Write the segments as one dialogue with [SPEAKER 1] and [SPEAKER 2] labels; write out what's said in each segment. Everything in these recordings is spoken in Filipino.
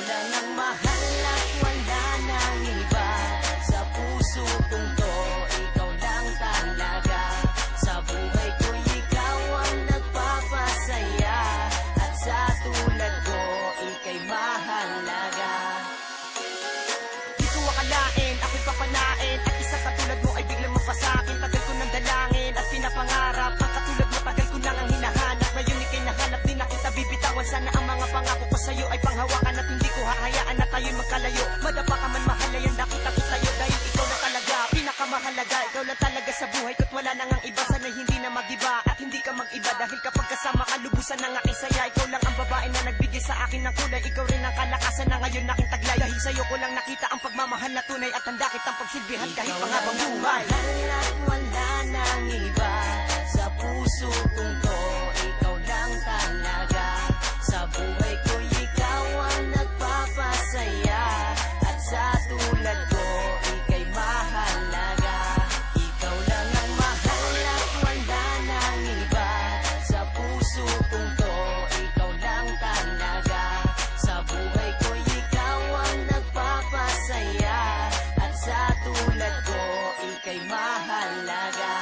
[SPEAKER 1] lang ang mahal at wala nang iba. Sa puso kong to, ikaw lang talaga. Sa buhay ko'y ikaw ang nagpapasaya. At sa tulad ko, ika'y mahalaga. Di ko akalain, ako'y papanain. At isa katulad mo ay biglang mapasakin. Tagal ko nang dalangin at pinapangarap. Ang katulad mo, tagal ko lang ang hinahanap. Ngayon ika'y nahanap, di na kita bibitawan. Sana ang mga pangako ko sa'yo ay panghawakan. At hindi ko hahayaan na tayo'y magkalayo. Madapa ka man mahalayan, nakita ko sa'yo. Dahil ikaw na talaga, pinakamahalaga. Ikaw lang talaga sa buhay ko't wala nang ang iba. Sana hindi na mag-iba at hindi ka mag-iba. Dahil kapag kasama ka, lubusan ng aking saya. Ikaw lang ang babae na nagbigay sa akin ng kulay. Ikaw rin ang kalakasan na ngayon aking taglay. Dahil sa'yo ko lang nakita ang pagmamahal na tunay. At handa kitang pagsilbihan kahit panghabang buhay. Mahal at wala nang iba. Sa puso kong to, ikaw lang talaga. Sa buhay ko, ikaw ang nagpapasaya. At sa tulad ko, ika'y mahalaga. Ikaw lang ang mahal at wala nang iba. Sa puso kong to, ikaw lang talaga. Sa buhay ko, ikaw ang nagpapasaya. At sa tulad ko, ika'y mahalaga.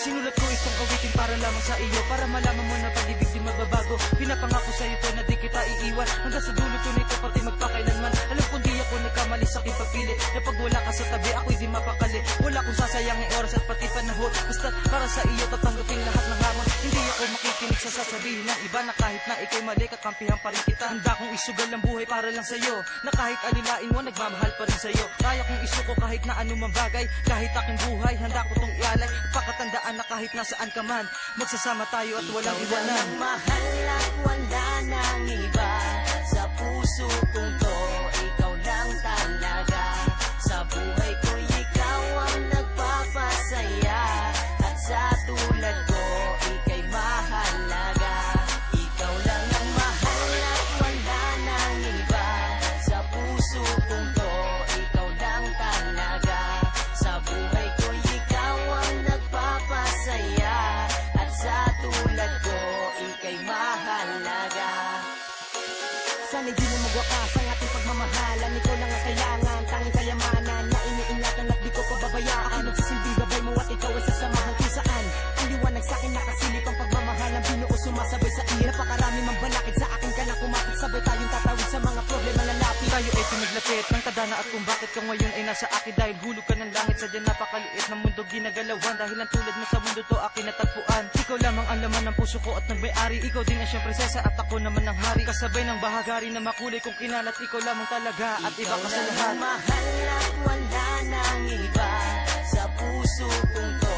[SPEAKER 2] Sinulat ko itong awitin para lamang sa iyo, para malaman mo na pag-ibig di magbabago. Pinapangako sa iyo to na di kita iiwan. Hanggang sa dulo to nito pati magpakailanman. Alam kong di ako nagkamali sa aking pagpili. Na pag wala ka sa tabi, ako'y di mapakali. Wala kong sasayangin oras at pati panahon. Basta para sa iyo tatanggapin lahat ng hamon. Hindi ako makikinig sa sasabihin ng iba na kahit na ika'y mali, kakampihan pa rin kita. Handa kong isugal ang buhay para lang sa iyo. Na kahit alilain mo, nagmamahal pa rin sa iyo. Kaya kong isuko kahit na anumang bagay. Kahit aking buhay, handa ko tong ialay. Pakatandaan na kahit nasaan ka man, magsasama tayo at walang iwanan.
[SPEAKER 1] Ikaw lang ang mahal at wala nang iba. Sa puso kong to, ikaw lang talaga. Sa buhay ko, ikaw ang nagpapasaya. At sa tulad ko, ika'y mahalaga. Ikaw lang ang mahal at wala nang iba. Sa puso kong to, ikaw lang talaga. Sa buhay ko, ikaw ang nagpapasaya. At sa tulad ko, ika'y mahalaga. Sana'y di na magwakas ang ating pagmamahalan. Ikaw lang ang kailangan, tanging kayamanan na iniingatan at di ko pababayaan. Ako'y nagsisilbi gabay mo at ikaw ay sasamahan kung saan. Ang liwanag sa'kin nakasilip ang pagmamahalan. Binuo sumasabay sa iyo. Napakarami mang balakid sa akin ka lang kumapit. Sabay tayong tatawid sa mga problema na lapit.
[SPEAKER 2] Tayo ay pinaglapit ng kadana at kung bakit ka ngayon ay nasa akin. Dahil hulog ka ng langit, sadya napakaliit ng mundo ginagalawan. Dahil ang tulad mo sa mundo to akin natagpuan. Ikaw lamang ang laman ng puso ko at nagmay-ari. Ikaw din ang siyang prinsesa at ako naman ang hari. Kasabay ng bahagari na makulay kong kinalat. Ikaw lamang talaga at iba ka sa lahat.
[SPEAKER 1] Mahal at wala nang iba. Sa puso kong to,